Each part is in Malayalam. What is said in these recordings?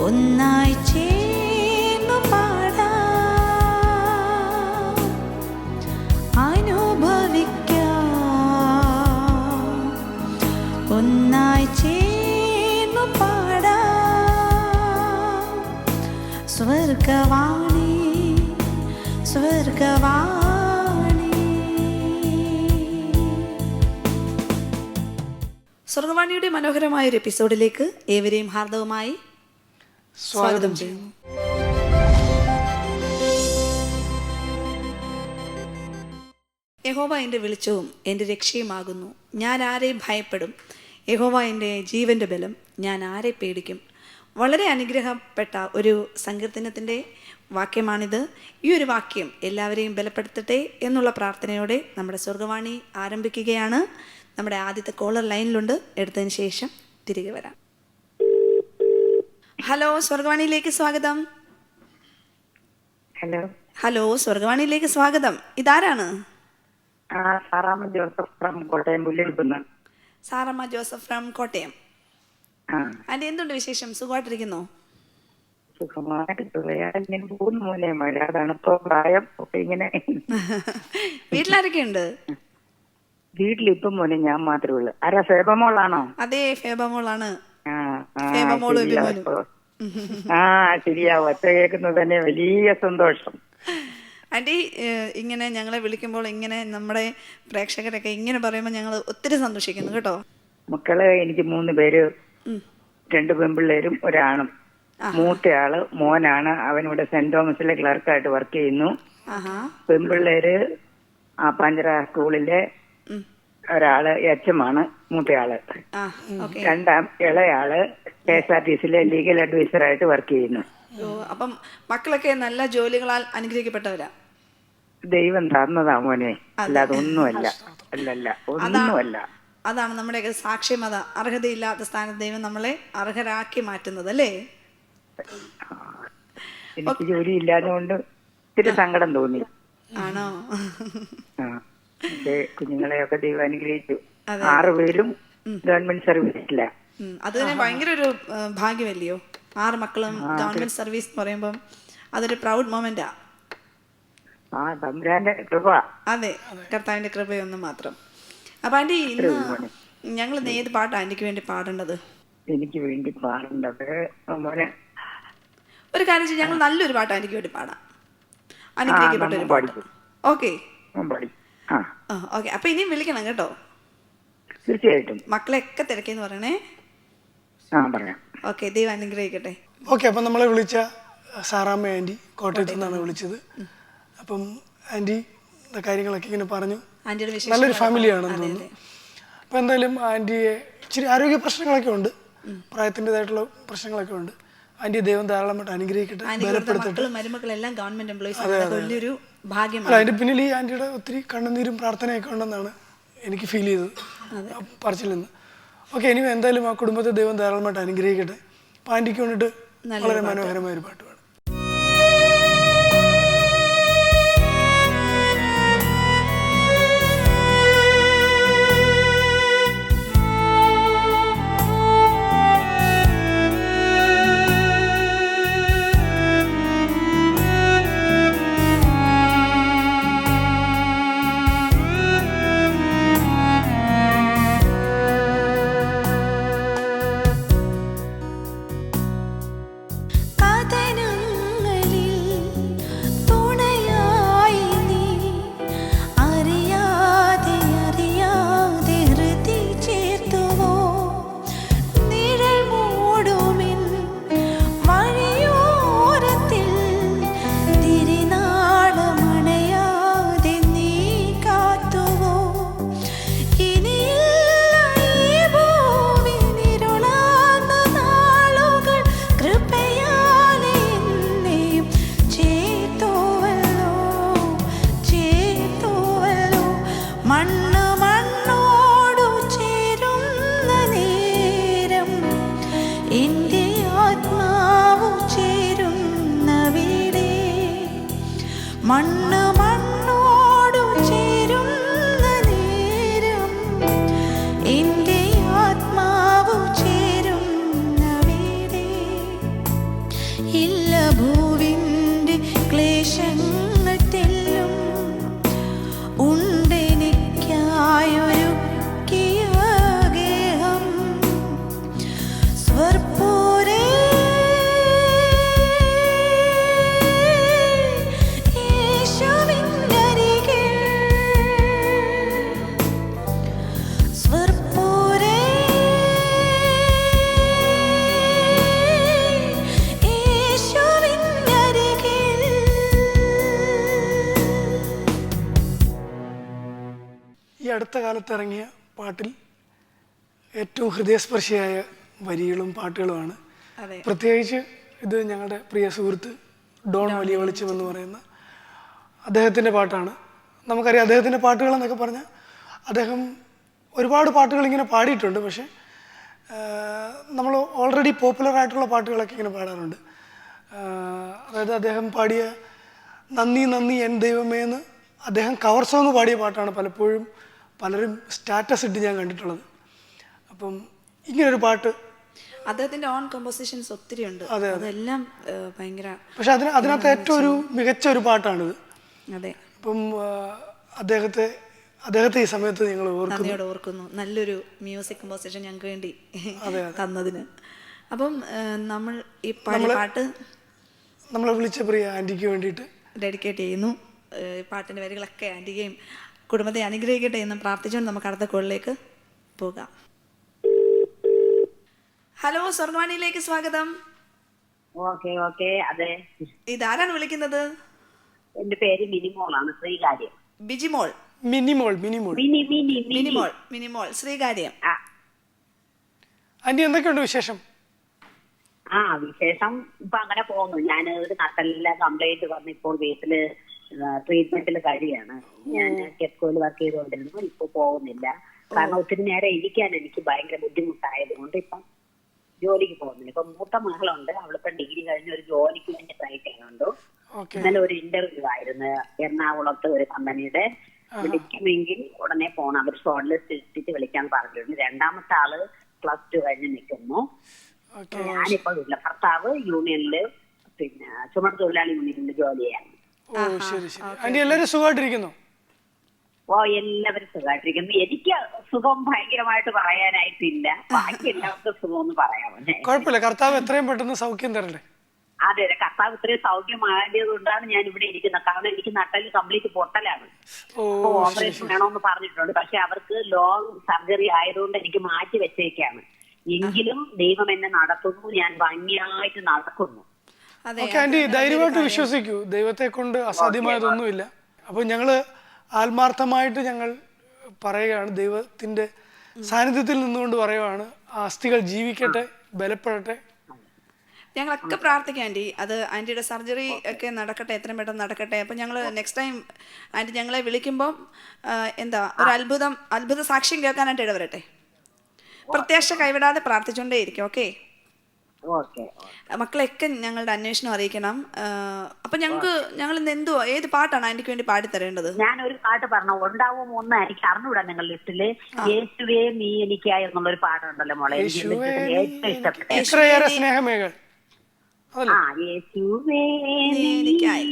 ഒന്നായി ചേർന്നു പാടാം, അനുഭവിക്കാം, ഒന്നായി ചേർന്നു പാടാം. സ്വർഗവാണി സ്വർഗവാണി. സ്വർഗവാണിയുടെ മനോഹരമായ ഒരു എപ്പിസോഡിലേക്ക് ഏവരെയും ഹാർദവമായി സ്വാഗതം ചെയ്യുന്നു. യഹോവ എൻ്റെ വെളിച്ചവും എൻ്റെ രക്ഷയുമാകുന്നു, ഞാൻ ആരെ ഭയപ്പെടും? യഹോവ എൻ്റെ ജീവൻ്റെ ബലം, ഞാൻ ആരെ പേടിക്കും? വളരെ അനുഗ്രഹപ്പെട്ട ഒരു സങ്കീർത്തനത്തിൻ്റെ വാക്യമാണിത്. ഈ ഒരു വാക്യം എല്ലാവരെയും ബലപ്പെടുത്തട്ടെ എന്നുള്ള പ്രാർത്ഥനയോടെ നമ്മുടെ സ്വർഗവാണി ആരംഭിക്കുകയാണ്. നമ്മുടെ ആദ്യത്തെ കോളർ ലൈനിലുണ്ട്, എടുത്തതിന് ശേഷം തിരികെ വരാം. ഹലോ, സ്വർഗവാണിയിലേക്ക് സ്വാഗതം. ഹലോ ഹലോ, സ്വർഗവാണിയിലേക്ക് സ്വാഗതം. ഇതാരാണ്? സാറാമ്മ ജോസഫ് ഫ്രം കോട്ടയം പുല്ലിരിക്കുന്നു. Saramma Joseph from Kottayam. Aunty, എന്തുണ്ട് വിശേഷം? സുഖമായിട്ടിരിക്കുന്നോ? സുഖമായിട്ട് ഇങ്ങനെ പോകുന്നു മോനെ. മഴ തണുപ്പോ പ്രായം ഒക്കെ ഇങ്ങനെ. വീട്ടിലാരൊക്കെയുണ്ട്? വീട്ടിലിപ്പം മോനെ ഞാൻ മാത്രമേ ഉള്ളൂ. ആരാ, ഫേബമോളാണോ? അതെ, ഫേബമോളാണ്. ശരിയാ, ഒച്ച കേൾക്കുന്നത് തന്നെ വലിയ സന്തോഷം. ആൻറ്റി, ഇങ്ങനെ ഞങ്ങളെ വിളിക്കുമ്പോൾ ഇങ്ങനെ നമ്മുടെ പ്രേക്ഷകരൊക്കെ ഇങ്ങനെ പറയുമ്പോൾ ഞങ്ങൾ ഒത്തിരി സന്തോഷിക്കുന്നു കേട്ടോ. മക്കള് എനിക്ക് 3 പേര്, 2 പെൺപിള്ളേരും ഒരാണും. മൂത്തയാള് മോനാണ്, അവനിവിടെ സെന്റ് തോമസിലെ ക്ലർക്കായിട്ട് വർക്ക് ചെയ്യുന്നു. പെൺപിള്ളേര് പാഞ്ചറ സ്കൂളിലെ ഒരാള് HM-ആണ് മൂത്തയാള്. ഇളയാള് KSRTCയിലെ ലീഗൽ അഡ്വൈസറായിട്ട് വർക്ക് ചെയ്യുന്നു. അപ്പം മക്കളൊക്കെ നല്ല ജോലികളാൽ അനുഗ്രഹിക്കപ്പെട്ടവരാ. ദൈവം തന്നതാ മോനെ, അല്ലാതെ ഒന്നുമല്ല. അല്ലല്ല, ഒന്നുമല്ല. അതാണ് നമ്മുടെയൊക്കെ സാക്ഷ്യം. അതാ, അർഹതയില്ലാത്ത സ്ഥാനത്ത് ദൈവം നമ്മളെ അർഹരാക്കി മാറ്റുന്നത് അല്ലേ? എനിക്ക് ജോലി ഇല്ലാതുകൊണ്ട് ഇത്തിരി സങ്കടം തോന്നി. ആണോ? കുഞ്ഞുങ്ങളെയൊക്കെ ദൈവം അനുഗ്രഹിച്ചു. 6 പേരും ഗവൺമെന്റ് സർവീസില്ല. അത് തന്നെ ഭയങ്കര ഒരു ഭാഗ്യമല്ലയോ? 6 മക്കളും ഗവൺമെന്റ് സർവീസ് പറയുമ്പം അതൊരു പ്രൗഡ് മൊമെന്റാ. അതെ, കർത്താവിന്റെ കൃപയൊന്നും മാത്രം. അപ്പൊ ആന്റി, ഇന്ന് ഞങ്ങൾ ഏത് പാട്ടാ ആന്റിക്ക് വേണ്ടി പാടേണ്ടത്? എനിക്ക് വേണ്ടി പാടേണ്ടത് ഒരു കാര്യം ചെയ്യും, ഞങ്ങൾ നല്ലൊരു പാട്ട് ആന്റിക്ക് വേണ്ടി പാടാം. അനുഗ്രഹിക്കപ്പെട്ട ഒരു പാട്ട്. Okay okay. അപ്പൊ ഇനിയും വിളിക്കണം കേട്ടോ. തീർച്ചയായിട്ടും. മക്കളെയൊക്കെ തിരക്കേന്ന് പറയണേ. ഓക്കെ, ദൈവം അനുഗ്രഹിക്കട്ടെ. ഓക്കെ. അപ്പം നമ്മളെ വിളിച്ച സാറാമ്മ ആൻറ്റി കോട്ടയത്തു നിന്നാണ് വിളിച്ചത്. അപ്പം ആൻറ്റി കാര്യങ്ങളൊക്കെ ഇങ്ങനെ പറഞ്ഞു. നല്ലൊരു ഫാമിലിയാണെന്ന് തോന്നുന്നു. അപ്പം എന്തായാലും ആൻറ്റിയെ ഇച്ചിരി ആരോഗ്യ പ്രശ്നങ്ങളൊക്കെ ഉണ്ട്, പ്രായത്തിൻ്റെതായിട്ടുള്ള പ്രശ്നങ്ങളൊക്കെ ഉണ്ട്. ആൻറ്റി ദൈവം ധാരാളമായിട്ട് അനുഗ്രഹിക്കട്ടെ, ബലപ്പെടുത്തട്ടെ. അതിന്റെ പിന്നിൽ ഈ ആൻറ്റിയുടെ ഒത്തിരി കണ്ണുനീരും പ്രാർത്ഥനയൊക്കെ ഉണ്ടെന്നാണ് എനിക്ക് ഫീൽ ചെയ്തത് പറച്ചിൽ നിന്ന്. ഓക്കെ, ഇനി എന്തായാലും ആ കുടുംബത്തെ ദൈവം ധാരാളമായിട്ട് അനുഗ്രഹിക്കട്ടെ. അപ്പം ആൻറ്റിക്ക് വേണ്ടിയിട്ട് വളരെ മനോഹരമായ ഒരു പാട്ട് വേണം. കാതനു ഇല്ല ഭൂവിൻ്റെ ക്ലേശങ്ങൾ തെല്ലും ഉണ്ടെനിക്കായൊരുക്കിയ ഗേഹം സ്വർപ്പൂരേ യേശുവിനരികിൽ സ്വർപ്പൂരേ ഈ അടുത്ത കാലത്ത് ഇറങ്ങിയ പാട്ടിൽ ഏറ്റവും ഹൃദയസ്പർശിയായ വരികളും പാട്ടുകളുമാണ്. അതെ. പ്രത്യേകിച്ച് ഇത് ഞങ്ങളുടെ പ്രിയ സുഹൃത്ത് ഡോൺ വലിയ വെളിച്ചം എന്ന് പറയുന്ന അദ്ദേഹത്തിൻ്റെ പാട്ടാണ്. നമുക്കറിയാം അദ്ദേഹത്തിൻ്റെ പാട്ടുകളെന്നൊക്കെ പറഞ്ഞാൽ അദ്ദേഹം ഒരുപാട് പാട്ടുകൾ ഇങ്ങനെ പാടിയിട്ടുണ്ട്. പക്ഷേ നമ്മൾ ഓൾറെഡി പോപ്പുലർ ആയിട്ടുള്ള പാട്ടുകളൊക്കെ ഇങ്ങനെ പാടാറുണ്ട്. അതായത് അദ്ദേഹം പാടിയ നന്ദി നന്ദി എൻ ദൈവമേ എന്ന് അദ്ദേഹം കവർ സോങ് പാടിയ പാട്ടാണ് പലപ്പോഴും പലരും സ്റ്റാറ്റസ് ഇട്ട് ഞാൻ കണ്ടിട്ടുള്ളത്. അപ്പം ഇങ്ങനൊരു പാട്ട് അദ്ദേഹത്തിന്റെ ഓൺ കമ്പോസിഷൻസ് ഒത്തിരി ഉണ്ട്. അതെല്ലാം ഭയങ്കര, പക്ഷെ അതിനകത്ത് ഏറ്റവും ഒരു മികച്ച ഒരു പാട്ടാണിത്. അതെ. അപ്പം അദ്ദേഹത്തെ ഈ സമയത്ത് ഞങ്ങൾ ഓർക്കുന്നു നല്ലൊരു മ്യൂസിക് കമ്പോസിഷൻ ഞങ്ങൾക്ക് വേണ്ടി തന്നതിന്. അപ്പം നമ്മൾ ഈ പാട്ട് നമ്മളെ വിളിച്ച പ്രിയ ആൻറ്റിക്ക് വേണ്ടിയിട്ട് ഡെഡിക്കേറ്റ് ചെയ്യുന്നു. പാട്ടിൻ്റെ വരികളൊക്കെ ആൻറ്റിയെയും കുടുംബത്തെ അനുഗ്രഹിക്കട്ടെ എന്നും പ്രാർത്ഥിച്ചുകൊണ്ട് നമുക്ക് അടുത്ത കോളിലേക്ക് പോകാം. ഹലോ, സ്വർഗവാണിയിലേക്ക് സ്വാഗതം. ഓക്കെ അതെ. ഇതാരാണ് വിളിക്കുന്നത്? എന്റെ പേര് മിനിമോളാണ്, ശ്രീകാര്യം. ബിജിമോൾ? മിനിമോൾ ശ്രീകാര്യം. ആന്റി, എന്തൊക്കെയുണ്ട് വിശേഷം? വിശേഷം ഇപ്പൊ അങ്ങനെ പോകുന്നു. ഞാൻ ഒരു നട്ടെല്ലാം കംപ്ലൈന്റ് വന്ന് ഇപ്പോൾ വീട്ടില് ട്രീറ്റ്മെന്റിൽ കഴിയാണ്. ഞാൻ കെപ്കോയിൽ വർക്ക് ചെയ്തുകൊണ്ടിരുന്നു. ഇപ്പൊ പോകുന്നില്ല. കാരണം ഒത്തിരി നേരം ഇരിക്കാൻ എനിക്ക് ഭയങ്കര ബുദ്ധിമുട്ടായത് കൊണ്ട് ഇപ്പം ജോലിക്ക് പോകുന്നില്ല. ഇപ്പൊ മൂത്ത മകളുണ്ട്, അവളിപ്പം ഡിഗ്രി കഴിഞ്ഞ ഒരു ജോലിക്ക് വേണ്ടി ട്രൈ ചെയ്യുന്നുണ്ട്. ഇന്നലെ ഒരു ഇന്റർവ്യൂ ആയിരുന്നു എറണാകുളത്ത് ഒരു കമ്പനിയുടെ. വിളിക്കുമെങ്കിൽ ഉടനെ പോകണം. അവർ ഷോർട്ട് ലിസ്റ്റ് ഇട്ടിട്ട് വിളിക്കാൻ പറഞ്ഞിട്ടുണ്ട്. രണ്ടാമത്തെ ആള് +2 കഴിഞ്ഞ് നിൽക്കുന്നു. ഞാനിപ്പോ ഇല്ല. ഭർത്താവ് യൂണിയനില് പിന്നെ ചുമട്ട് തൊഴിലാളി യൂണിയനിൽ ജോലി ചെയ്യാണ്. എല്ലാവരും സുഖമായിട്ടിരിക്കുന്നു? എല്ലാവരും സുഖമായിട്ടിരിക്കുന്നു. എനിക്ക് സുഖം ഭയങ്കരമായിട്ട് പറയാനായിട്ടില്ല. ബാക്കി എല്ലാവർക്കും സുഖം എന്ന് പറയാമോ? കുഴപ്പമില്ല. കർത്താവ് എത്രയും പെട്ടെന്ന് സൗഖ്യം തരട്ടെ. അതെ, കർത്താവ് ഇത്രയും സൗഖ്യമായത് കൊണ്ടാണ് ഞാൻ ഇവിടെ ഇരിക്കുന്നത്. കാരണം എനിക്ക് നട്ടല് കംപ്ലീറ്റ് പൊട്ടലാണ്. ഓപ്പറേഷൻ വേണമെന്ന് പറഞ്ഞിട്ടുണ്ട്. പക്ഷെ അവർക്ക് ലോങ് സർജറി ആയതുകൊണ്ട് എനിക്ക് മാറ്റി വെച്ചേക്കാണ്. എങ്കിലും ദൈവം എന്നെ നടത്തുന്നു. ഞാൻ ഭംഗിയായിട്ട് നടക്കുന്നു. ധൈര്യമായിട്ട് വിശ്വസിക്കൂ. ദൈവത്തെ കൊണ്ട് അസാധ്യമായതൊന്നുമില്ല. അപ്പൊ ഞങ്ങള് ആത്മാർത്ഥമായിട്ട് ഞങ്ങൾ പറയുകയാണ്, ദൈവത്തിന്റെ സാന്നിധ്യത്തിൽ നിന്നുകൊണ്ട് പറയുകയാണ്, ആ അസ്ഥികൾ ജീവിക്കട്ടെ, ബലപ്പെടട്ടെ. ഞങ്ങളൊക്കെ പ്രാർത്ഥിക്കാം ആൻറ്റി. അത് ആൻറ്റിയുടെ സർജറി ഒക്കെ നടക്കട്ടെ, എത്രയും പെട്ടെന്ന് നടക്കട്ടെ. അപ്പം ഞങ്ങൾ നെക്സ്റ്റ് ടൈം ആൻറ്റി ഞങ്ങളെ വിളിക്കുമ്പം ഒരു അത്ഭുത സാക്ഷ്യം കേൾക്കാനായിട്ട് ഇടവരട്ടെ. പ്രത്യാശ കൈവിടാതെ പ്രാർത്ഥിച്ചുകൊണ്ടേയിരിക്കും. ഓക്കെ. മക്കളെയൊക്കെ ഞങ്ങളുടെ അന്വേഷണം അറിയിക്കണം. അപ്പൊ ഞങ്ങൾ ഇന്ന് ഏത് പാട്ടാണ് ആന്റിക്ക് വേണ്ടി പാടിത്തരേണ്ടത്? ഞാനൊരു പാട്ട് പറഞ്ഞു ഉണ്ടാവും ഒന്ന് എനിക്ക് അറിഞ്ഞൂടാ. നിങ്ങൾ ലിസ്റ്റില് യേശുവേ നീ എനിക്കായി എന്നുള്ളൊരു പാട്ടുണ്ടല്ലോ മോളെ. ഏറ്റവും ഇഷ്ടപ്പെട്ട ഇത്രയേറെ സ്നേഹമേകൾ. യേശുവേ നീ എനിക്കായി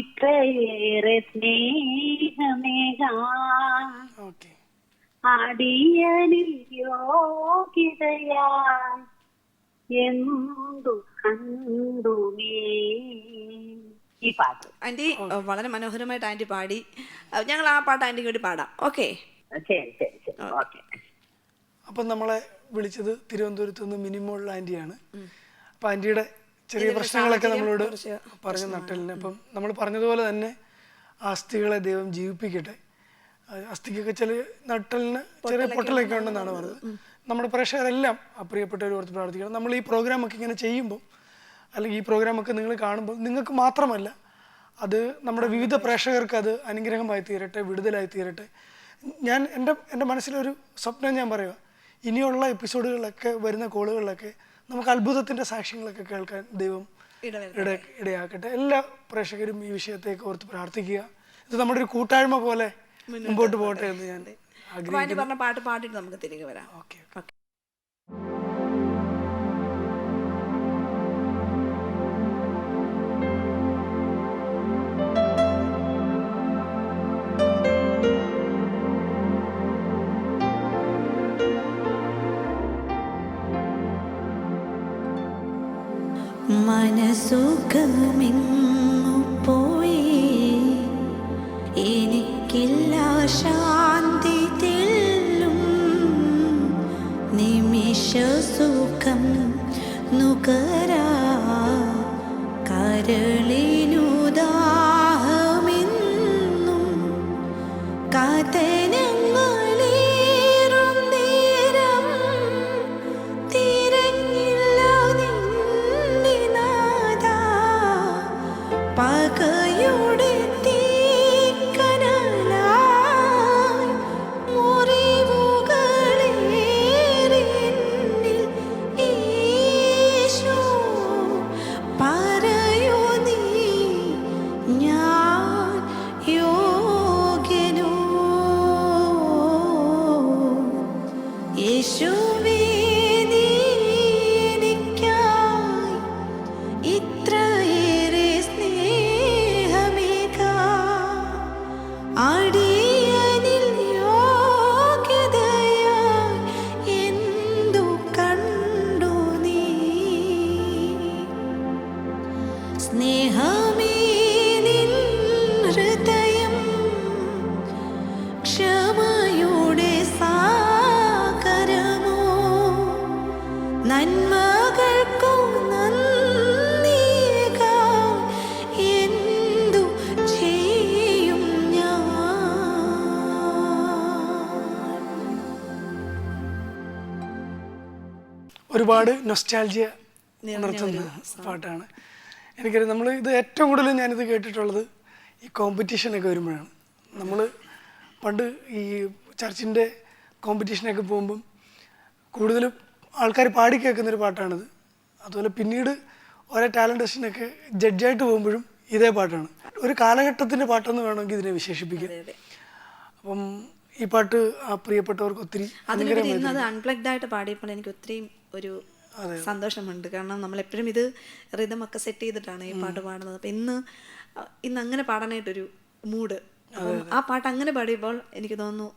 ഇത്രയേറെ സ്നേഹമേകാ അടിയനിൽ യോഗ്യതയായി എന്തു കണ്ടു നീ. ഈ പാട്ട് ആന്റി വളരെ മനോഹരമായിട്ട് ആന്റി പാടി. ഞങ്ങൾ ആ പാട്ട് ആന്റിക്ക് വേണ്ടി പാടാം. ഓക്കെ. ശരി. ഓക്കെ. അപ്പം നമ്മളെ വിളിച്ചത് തിരുവനന്തപുരത്ത് നിന്ന് മിനിമോൾ ആന്റിയാണ്. അപ്പൊ ആന്റിയുടെ ചെറിയ പ്രശ്നങ്ങളൊക്കെ നമ്മളോട് പറഞ്ഞു നട്ടലിന്. അപ്പം നമ്മൾ പറഞ്ഞതുപോലെ തന്നെ അസ്ഥികളെ ദൈവം ജീവിപ്പിക്കട്ടെ. അസ്ഥിക്കൊക്കെ ചില നട്ടലിന് ചെറിയ പൊട്ടലൊക്കെ ഉണ്ടെന്നാണ് പറഞ്ഞത്. നമ്മുടെ പ്രേക്ഷകരെല്ലാം പ്രിയപ്പെട്ടവർ ഓർത്ത് പ്രാർത്ഥിക്കണം. നമ്മൾ ഈ പ്രോഗ്രാമൊക്കെ ഇങ്ങനെ ചെയ്യുമ്പോൾ, അല്ലെങ്കിൽ ഈ പ്രോഗ്രാമൊക്കെ നിങ്ങൾ കാണുമ്പോൾ, നിങ്ങൾക്ക് മാത്രമല്ല അത് നമ്മുടെ വിവിധ പ്രേക്ഷകർക്ക് അത് അനുഗ്രഹമായി തീരട്ടെ, വിടുതലായി തീരട്ടെ. ഞാൻ എൻ്റെ മനസ്സിലൊരു സ്വപ്നം ഞാൻ പറയുക, ഇനിയുള്ള എപ്പിസോഡുകളിലൊക്കെ വരുന്ന കോളുകളിലൊക്കെ നമുക്ക് അത്ഭുതത്തിൻ്റെ സാക്ഷ്യങ്ങളൊക്കെ കേൾക്കാൻ ദൈവം ഇടയാക്കട്ടെ. എല്ലാ പ്രേക്ഷകരും ഈ വിഷയത്തേക്ക് ഓർത്ത് പ്രാർത്ഥിക്കുക. ഇത് നമ്മുടെ ഒരു കൂട്ടായ്മ പോലെ മുമ്പോട്ട് പോകട്ടെ എന്ന് ഞാൻ ആഗ്രഹിക്കുന്നു. പാട്ട് പാടിയിട്ട് നമുക്ക് തിരികെ വരാം. ഓക്കെ. മനസുഖമെങ്ങു പോയി എനിക്കില്ല ശാന്തി തെല്ലും നിമിഷ സുഖം നുകരാ കരളിനു ദാഹമെന്നും കാതനങ്ങളേറും നേരം തിരഞ്ഞില്ല നിന്നെ നാഥാ പകയുടെ തീക്കനലായി മുറിവുകളേറി എന്നിൽ ഈശോ പറയൂ നീ ഞാൻ യോഗ്യനോ യേശുവേ നീ എനിക്കായി ഇത്രയേറെ സ്നേഹമേകാ അടിയനിൽ യോഗ്യതയായി എന്തു കണ്ടു നീ സ്നേഹമേ നിൻ ഹൃദയം ക്ഷമയുടെ സാഗരമോ നന്മകൾക്കു നന്ദിയേകാൻ എന്തു ചെയ്യും ഞാൻ. ഒരുപാട് നൊസ്റ്റാൾജിയ ഉണർത്തുന്ന പാട്ടാണ്. എനിക്കറിയാം, നമ്മൾ ഇത് ഏറ്റവും കൂടുതൽ ഞാനിത് കേട്ടിട്ടുള്ളത് ഈ കോമ്പറ്റീഷനൊക്കെ വരുമ്പോഴാണ്. നമ്മൾ പണ്ട് ഈ ചർച്ചിൻ്റെ കോമ്പറ്റീഷനൊക്കെ പോകുമ്പം കൂടുതലും ആൾക്കാർ പാടി കേൾക്കുന്നൊരു പാട്ടാണിത്. അതുപോലെ പിന്നീട് ഓരോ ടാലൻറ്റ് ടെസ്റ്റിനൊക്കെ ജഡ്ജായിട്ട് പോകുമ്പോഴും ഇതേ പാട്ടാണ്. ഒരു കാലഘട്ടത്തിൻ്റെ പാട്ടെന്ന് വേണമെങ്കിൽ ഇതിനെ വിശേഷിപ്പിക്കാം. അപ്പം ഈ പാട്ട് ആ പ്രിയപ്പെട്ടവർക്ക് ഒത്തിരി അതിനുപരി ഇന്ന് അത് അൺപ്ലഗ്ഡ് ആയിട്ട് പാടിയപ്പോൾ എനിക്ക് ഒത്തിരി ഒരു സന്തോഷമുണ്ട്. കാരണം നമ്മളെപ്പോഴും ഇത് റിതമൊക്കെ സെറ്റ് ചെയ്തിട്ടാണ് ഈ പാട്ട് പാടുന്നത്. അപ്പം ഇന്ന് അങ്ങനെ പാടാനായിട്ടൊരു മൂഡ്. അപ്പം ആ പാട്ട് അങ്ങനെ പാടിയപ്പോൾ എനിക്ക് തോന്നുന്നു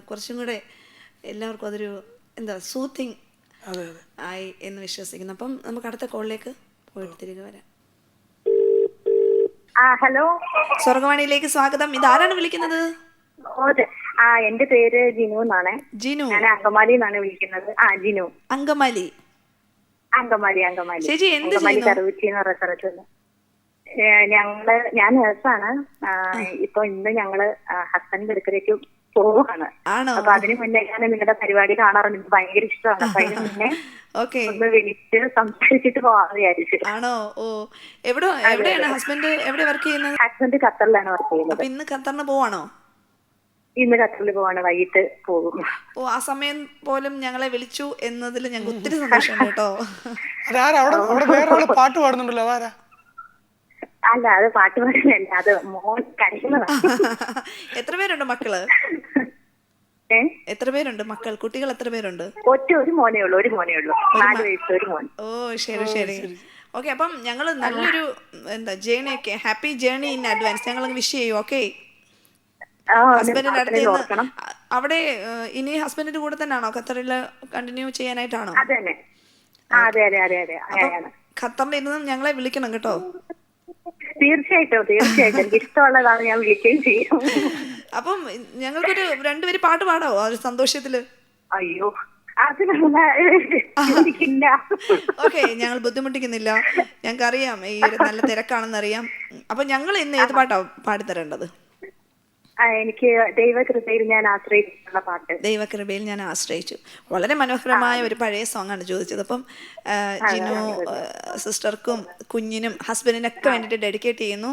കുറച്ചും കൂടെ എല്ലാവർക്കും അതൊരു സൂത്തിങ് ആയി എന്ന് വിശ്വസിക്കുന്നു. അപ്പം നമുക്ക് അടുത്ത കോളിലേക്ക് പോയിട്ട് തിരികെ വരാം. ഹലോ, സ്വർഗവാണിയിലേക്ക് സ്വാഗതം. ഇതാരാണ് വിളിക്കുന്നത്? എന്റെ പേര് ജിനു എന്നാണ്. ജിനു, ഞാൻ അങ്കമാലി എന്നാണ് വിളിക്കുന്നത്. ജിനു, അങ്കമാലി. ചേച്ചി എന്ത് ചെയ്യുന്നു? കറുകുറ്റി എന്ന് പറഞ്ഞ സ്ഥലത്തുണ്ട്. ഞാൻ നേഴ്സാണ്. ഇപ്പൊ ഇന്ന് ഞങ്ങള് ഹസ്ബൻഡിന്റെ അടുക്കലേക്ക് പോവാണ്. അപ്പൊ അതിന് മുന്നേ ഞാൻ നിങ്ങളുടെ പരിപാടി കാണാറുണ്ട്. എനിക്ക് ഭയങ്കര ഇഷ്ടമാണ്. അപ്പൊ അതിന് മുന്നേ ഒന്ന് വിളിച്ച് സംസാരിച്ചിട്ട് പോവാന്ന് വിചാരിച്ചു. ആണോ? ഓ, എവിടെയാണ് ഹസ്ബൻഡ്? എവിടെ വർക്ക് ചെയ്യുന്നത്? ഹസ്ബൻഡ് ഖത്തറിലാണ് വർക്ക് ചെയ്യുന്നത്. ഇന്ന് ഖത്തറിന് പോവാണോ? ഇന്ന് ഖത്തറിൽ പോവാണ്, വൈകിട്ട് പോകും. ഓ, ആ സമയം പോലും ഞങ്ങളെ വിളിച്ചു എന്നതിൽ ഞങ്ങൾക്ക് ഒത്തിരി സന്തോഷമുണ്ട് കേട്ടോ. പാട്ട് പാടുന്നുണ്ടല്ലോ, അതാരാ? അല്ല, അത് പാട്ട് പാടുന്നല്ല, അത് മോൻ കഴിക്കുന്നതാണ്. എത്ര പേരുണ്ട് മക്കള്? എത്ര പേരുണ്ട് മക്കൾ? കുട്ടികൾ എത്ര പേരുണ്ട്? ഒരു മോനേ ഉള്ളൂ. 4 വയസ്സ് ഒരു മോൻ. ഓ, ശരി ശരി. ഓക്കെ, അപ്പം ഞങ്ങൾ നല്ലൊരു ജേണി ഒക്കെ ഹാപ്പി ജേണി ഇൻ അഡ്വാൻസ് ഞങ്ങൾ വിഷ് ചെയ്യും. ഓക്കെ, ഹസ്ബൻഡിന്റെ അടുത്ത് അവിടെ ഇനി ഹസ്ബൻഡിന്റെ കൂടെ തന്നെയാണോ ഖത്തറില് കണ്ടിന്യൂ ചെയ്യാനായിട്ടാണോ? ഖത്തറിൽ ഇരുന്ന് ഞങ്ങളെ വിളിക്കണം കേട്ടോ. തീർച്ചയായിട്ടും എനിക്ക് ഇഷ്ടമുള്ളതാണ്, ഞാൻ വിളിക്കുകയും ചെയ്യും. അപ്പം ഞങ്ങൾക്കൊരു 2 പേര് പാട്ട് പാടാവോ ആ ഒരു സന്തോഷത്തില്? അയ്യോ, ഓക്കെ, ഞങ്ങൾ ബുദ്ധിമുട്ടിക്കുന്നില്ല. ഞങ്ങൾക്കറിയാം ഈ ഒരു നല്ല തിരക്കാണെന്നറിയാം. അപ്പൊ ഞങ്ങൾ ഇന്ന് ഏത് പാട്ടാ പാടിത്തരേണ്ടത്? എനിക്ക് ദൈവകൃപയിൽ ഞാൻ ആശ്രയിച്ചിട്ടുള്ള പാട്ട്. ദൈവകൃപയിൽ ഞാൻ ആശ്രയിച്ചു. വളരെ മനോഹരമായ ഒരു പഴയ സോങ് ആണ് ചോദിച്ചത്. അപ്പം ജിനു സിസ്റ്റർക്കും കുഞ്ഞിനും ഹസ്ബൻഡിനൊക്കെ വേണ്ടിയിട്ട് ഡെഡിക്കേറ്റ് ചെയ്യുന്നു.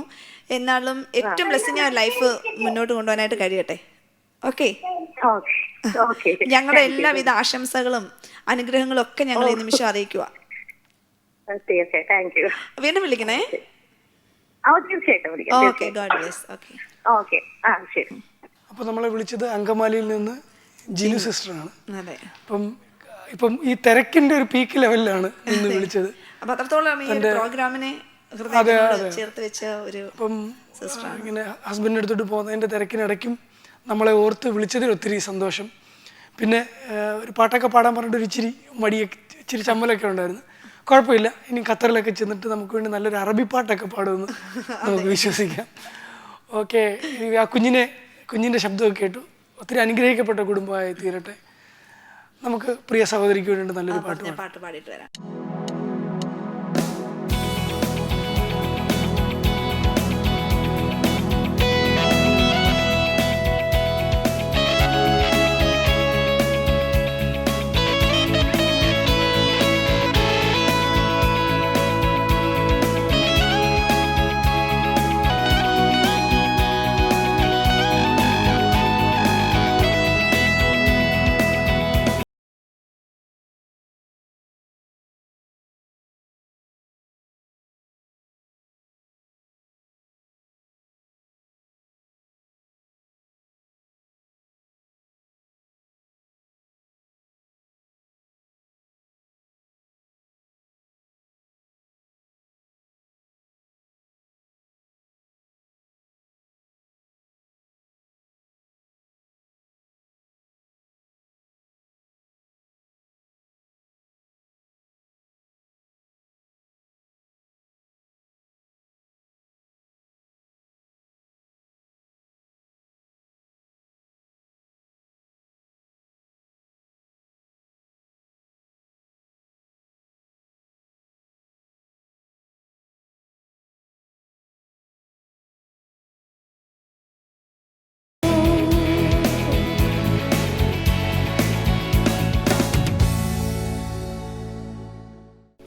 എന്നാലും ഏറ്റവും ബ്ലെസ്സിങ് ലൈഫ് മുന്നോട്ട് കൊണ്ടുപോകാനായിട്ട് കഴിയട്ടെ. ഓക്കെ, ഞങ്ങളുടെ എല്ലാവിധ ആശംസകളും അനുഗ്രഹങ്ങളും ഒക്കെ ഞങ്ങൾ ഈ നിമിഷം അറിയിക്കുക. വീണ്ടും വിളിക്കണേ. Okay, God bless. ഓക്കെ, ശരി. അപ്പോൾ നമ്മളെ വിളിച്ചത് അങ്കമാലിയിൽ നിന്ന് ജിനു സിസ്റ്ററാണ്. ഇപ്പം ഈ തിരക്കിന്റെ ഒരു പീക്ക് ലെവലിലാണ് ഇന്ന് വിളിച്ചത്. അപ്പം പ്രോഗ്രാമിനെ ചേർത്ത് വെച്ച ഒരു സിസ്റ്ററാണ്. ഇങ്ങനെ ഹസ്ബൻഡിൻ്റെ അടുത്തോട്ട് പോകുന്നതിൻ്റെ തിരക്കിനിടയ്ക്കും നമ്മളെ ഓർത്ത് വിളിച്ചതിൽ ഒത്തിരി സന്തോഷം. പിന്നെ ഒരു പാട്ടൊക്കെ പാടാൻ പറഞ്ഞിട്ട് ഇച്ചിരി ചമ്മലൊക്കെ ഉണ്ടായിരുന്നു. കുഴപ്പമില്ല, ഇനി ഖത്തറിലൊക്കെ ചെന്നിട്ട് നമുക്ക് വേണ്ടി നല്ലൊരു അറബി പാട്ടൊക്കെ പാടുമെന്ന് നമുക്ക് വിശ്വസിക്കാം. ഓക്കെ, ആ കുഞ്ഞിൻ്റെ ശബ്ദമൊക്കെ കേട്ടു. ഒത്തിരി അനുഗ്രഹിക്കപ്പെട്ട കുടുംബമായി തീരട്ടെ. നമുക്ക് പ്രിയ സഹോദരിക്ക് വേണ്ടി നല്ലൊരു പാട്ട് പാടിയിട്ട് വരാം.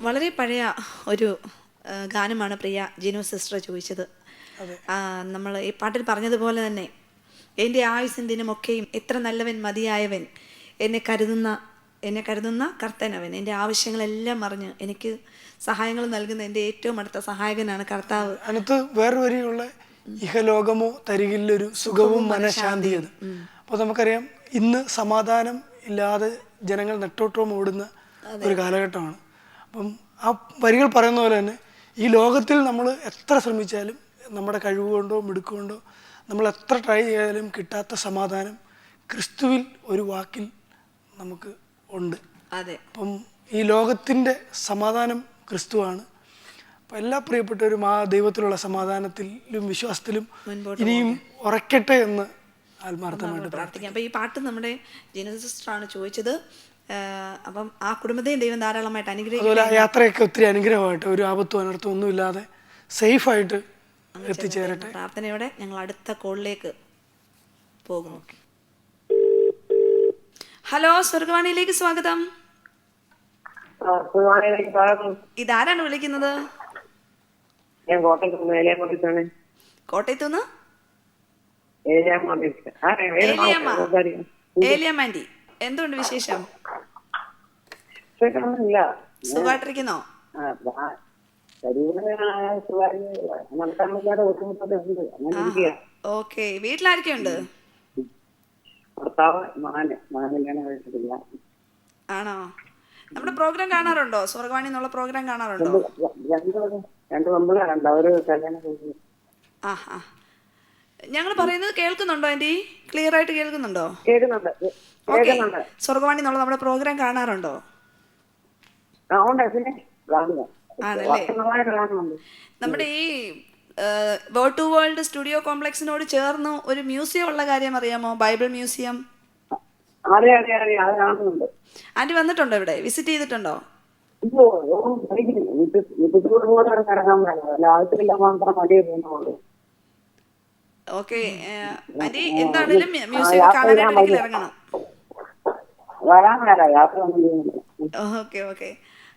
വളരെ പഴയ ഒരു ഗാനമാണ് പ്രിയ ജിനു സിസ്റ്റർ ചോദിച്ചത്. നമ്മൾ ഈ പാട്ടിൽ പറഞ്ഞതുപോലെ തന്നെ എൻ്റെ ആയുസ്സിൻ ദിനമൊക്കെയും എത്ര നല്ലവൻ മതിയായവൻ, എന്നെ കരുതുന്ന കർത്തനവൻ, എൻ്റെ ആവശ്യങ്ങളെല്ലാം അറിഞ്ഞ് എനിക്ക് സഹായങ്ങൾ നൽകുന്ന എൻ്റെ ഏറ്റവും അടുത്ത സഹായകനാണ് കർത്താവ്. അതിനകത്ത് വേറെ വരിയുള്ള ഇഹലോകമോ തരികില്ലൊരു സുഖവും മനഃശാന്തിയത്. അപ്പോൾ നമുക്കറിയാം, ഇന്ന് സമാധാനം ഇല്ലാതെ ജനങ്ങൾ നെട്ടോട്ടവും ഓടുന്ന ഒരു കാലഘട്ടമാണ്. അപ്പം ആ വരികൾ പറയുന്ന പോലെ തന്നെ ഈ ലോകത്തിൽ നമ്മൾ എത്ര ശ്രമിച്ചാലും നമ്മുടെ കഴിവുകൊണ്ടോ മിടുക്കുകൊണ്ടോ നമ്മൾ എത്ര ട്രൈ ചെയ്താലും കിട്ടാത്ത സമാധാനം ക്രിസ്തുവിൽ ഒരു വാക്കിൽ നമുക്ക് ഉണ്ട്. അതെ. അപ്പം ഈ ലോകത്തിൻ്റെ സമാധാനം ക്രിസ്തുവാണ്. അപ്പം എല്ലാ പ്രിയപ്പെട്ടവരും ആ ദൈവത്തിലുള്ള സമാധാനത്തിലും വിശ്വാസത്തിലും ഇനിയും ഉറക്കട്ടെ എന്ന് ആത്മാർത്ഥമായിട്ട് പ്രാർത്ഥിക്കാം. അപ്പം ഈ പാട്ട് നമ്മുടെ ജിനു സിസ്റ്ററാണ് ചോദിച്ചത്. അപ്പം ആ കുടുംബത്തെയും ദൈവം ധാരാളമായിട്ട് അനുഗ്രഹിക്കും. അതുപോലെ യാത്രയൊക്കെ ഒത്തിരി അനുഗ്രഹമായിട്ട്, ഒരു ആപത്തും അനർത്ഥവും ഒന്നുമില്ലാതെ സേഫായിട്ട് എത്തിച്ചേരട്ടെ. പ്രാർത്ഥനയോടെ ഞങ്ങൾ അടുത്ത കോളിലേക്ക് പോകും. ഹലോ, സ്വർഗവാണിയിലേക്ക് സ്വാഗതം. ഇതാരാണ് വിളിക്കുന്നത്? കോട്ടയത്തുനിന്ന് ഏലിയാമാൻഡി. എന്തുകൊണ്ട് വിശേഷം? സുഖമായിട്ടിരിക്കുന്നോ? ഓക്കെ. വീട്ടിലാരൊക്കെയുണ്ട്? ആണോ? നമ്മുടെ പ്രോഗ്രാം കാണാറുണ്ടോ? സ്വർഗവാണി എന്നുള്ള പ്രോഗ്രാം കാണാറുണ്ടോ? ആ, ഞങ്ങൾ പറയുന്നത് കേൾക്കുന്നുണ്ടോ ആന്റി? ക്ലിയർ ആയിട്ട് കേൾക്കുന്നുണ്ടോ? സ്വർഗവാണി എന്നുള്ള നമ്മുടെ പ്രോഗ്രാം കാണാറുണ്ടോ? ആണല്ലേ. നമ്മുടെ ഈ വേൾഡ് ടു വേൾഡ് സ്റ്റുഡിയോ കോംപ്ലക്സിനോട് ചേർന്ന് ഒരു മ്യൂസിയം ഉള്ള കാര്യം അറിയാമോ? Bible museum. ആന്റി വന്നിട്ടുണ്ടോ? ഇവിടെ വിസിറ്റ് ചെയ്തിട്ടുണ്ടോ? ഓക്കെ ആന്റി, എന്താണെങ്കിലും മ്യൂസിയം കാണാനായിട്ട് ഇറങ്ങണം. Okay okay.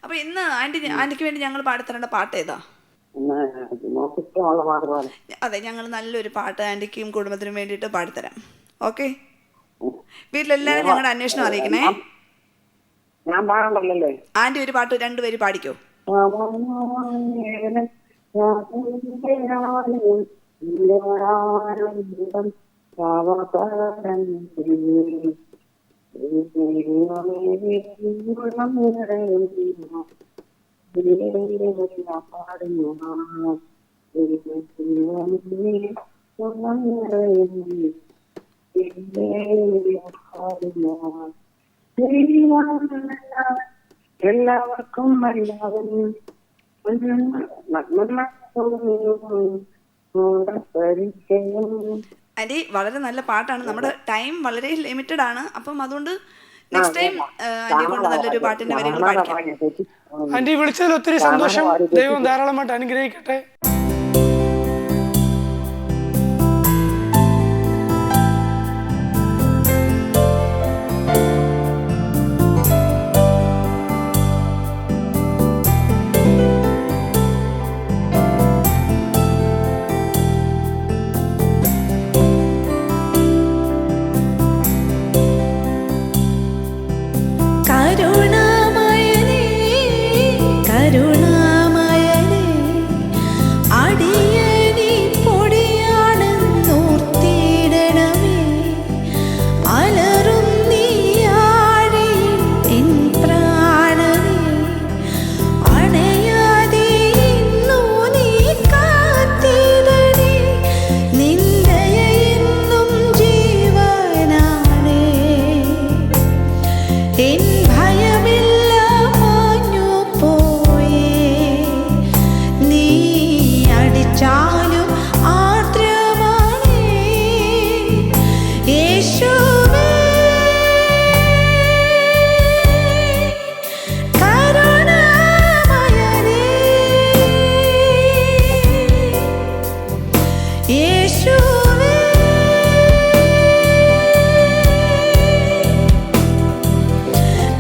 അപ്പൊ ഇന്ന് ആന്റിക്ക് വേണ്ടി ഞങ്ങൾ പാടിത്തരേണ്ട പാട്ട് ഏതാ? അതെ, ഞങ്ങൾ നല്ലൊരു പാട്ട് ആന്റിക്കും കുടുംബത്തിനും വേണ്ടിയിട്ട് പാടിത്തരാം. ഓക്കെ. വീട്ടിലെല്ലാരും ഞങ്ങളുടെ അന്വേഷണം അറിയിക്കണേ. ആന്റി ഒരു പാട്ട് 2 വരി പാടിക്കോ. എല്ലാവർക്കും എല്ലാവരും പരിചയം. ആൻറ്റി വളരെ നല്ല പാട്ടാണ്. നമ്മുടെ ടൈം വളരെ ലിമിറ്റഡ് ആണ്. അപ്പം അതുകൊണ്ട് നെക്സ്റ്റ് ടൈം ആൻറ്റിയെ കൊണ്ട് നല്ലൊരു പാട്ടിന്റെ വരികൾ പാടിക്കാം. ആന്റി വിളിച്ചതിൽ ഒത്തിരി സന്തോഷം. ദൈവം ധാരാളമായിട്ട് അനുഗ്രഹിക്കട്ടെ. കരുണാമയനേ കരുണാമയനേ അടിയനി പൊടിയാണെന്നോർത്തിടണമേ. അലറും നീയാഴിയിൽ എൻ പ്രാണനെ അണയാതെ ഇന്നു നീ കാത്തിടണേ. നിൻ ദയ എന്നും ജീവനാണേ. എൻ ഭയമെല്ലാം മാഞ്ഞു പോയേ. നീ അടിച്ചാലും ആർദ്രമാണേ. യേശുവേ കരുണാമയനേ. യേശുവേ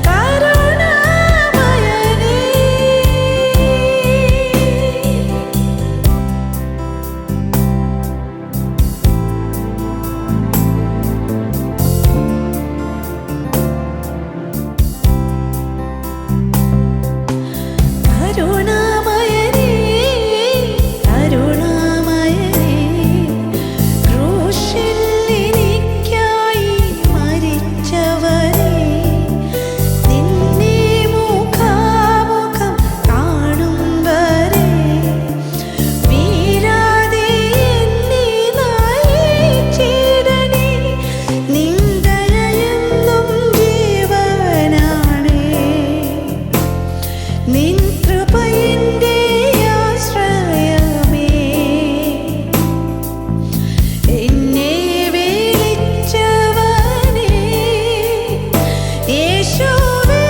കരുണാമയനേ. കരുണാമയനേ കരുണാമയനേ ക്രൂശിൽ എനിക്കായി മരിച്ചവനേ. നിന്നെ മുഖാമുഖം കാണും വരെ വീഴാതെ എന്നെ നയിച്ചിടണേ. നിൻ ദയ എന്നും ജീവനാണേ. നിൻ കൃപ എന്റെ ആശ്രയമേ. എന്നെ വിളിച്ചവനേ യേശുവേ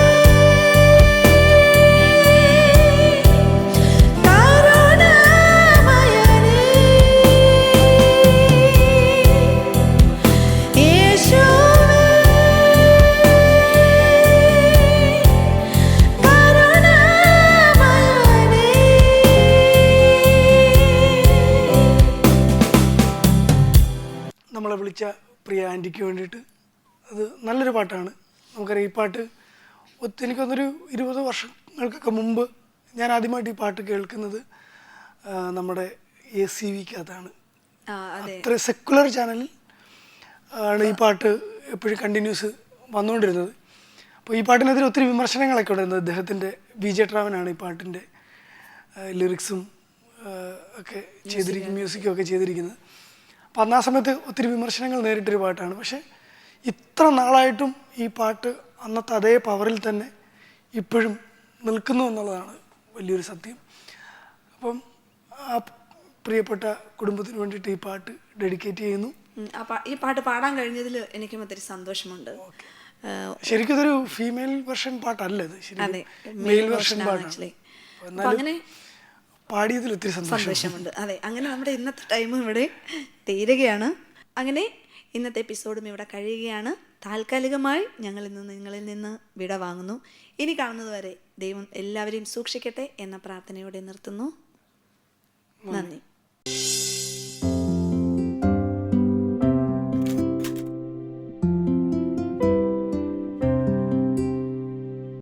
കരുണാമയനേ. യേശുവേ നമ്മളെ വിളിച്ച പ്രിയ ആൻറ്റിക്ക് വേണ്ടിയിട്ട് അത് നല്ലൊരു പാട്ടാണ്. നമുക്കറിയാം ഈ പാട്ട് എനിക്കൊന്നൊരു 20 വർഷങ്ങൾക്കൊക്കെ മുമ്പ് ഞാൻ ആദ്യമായിട്ട് ഈ പാട്ട് കേൾക്കുന്നത് നമ്മുടെ ACV-ക്കകത്താണ്. അത്ര സെക്കുലർ ചാനലിൽ ആണ് ഈ പാട്ട് എപ്പോഴും കണ്ടിന്യൂസ് വന്നുകൊണ്ടിരുന്നത്. അപ്പോൾ ഈ പാട്ടിനെതിരെ ഒത്തിരി വിമർശനങ്ങളൊക്കെ ഉണ്ടായിരുന്നത്. അദ്ദേഹത്തിൻ്റെ BJ ട്രാവനാണ് ഈ പാട്ടിൻ്റെ ലിറിക്സും ഒക്കെ ചെയ്തിരിക്കും, മ്യൂസിക്കും ഒക്കെ ചെയ്തിരിക്കുന്നത്. അപ്പോൾ അന്ന് ആ സമയത്ത് ഒത്തിരി വിമർശനങ്ങൾ നേരിട്ടൊരു പാട്ടാണ്. പക്ഷേ ഇത്ര നാളായിട്ടും ഈ പാട്ട് അന്നത്തെ അതേ പവറിൽ തന്നെ ഇപ്പോഴും നിൽക്കുന്നു എന്നുള്ളതാണ് വലിയൊരു സത്യം. അപ്പം ആ പ്രിയപ്പെട്ട കുടുംബത്തിന് വേണ്ടിയിട്ട് ഈ പാട്ട് ഡെഡിക്കേറ്റ് ചെയ്യുന്നു. ഈ പാട്ട് പാടാൻ കഴിഞ്ഞതിൽ എനിക്കും ഒത്തിരി സന്തോഷമുണ്ട്. ശരിക്കും ഇതൊരു ഫീമെയിൽ വെർഷൻ പാട്ടല്ല, ഇത് ശരിക്കും മെയിൽ വെർഷൻ പാട്ടാണ്. അങ്ങനെ പാടിയതിൽ ഒത്തിരി സന്തോഷമുണ്ട്. അതെ, അങ്ങനെ നമ്മുടെ ഇന്നത്തെ ടൈം ഇവിടെ തീരുകയാണ്. അങ്ങനെ ഇന്നത്തെ എപ്പിസോഡും ഇവിടെ കഴിയുകയാണ്. താൽക്കാലികമായി ഞങ്ങൾ ഇന്ന് നിങ്ങളിൽ നിന്ന് വിട വാങ്ങുന്നു. ഇനി കാണുന്നത് വരെ ദൈവം എല്ലാവരെയും സൂക്ഷിക്കട്ടെ എന്ന പ്രാർത്ഥനയോടെ നിർത്തുന്നു. നന്ദി.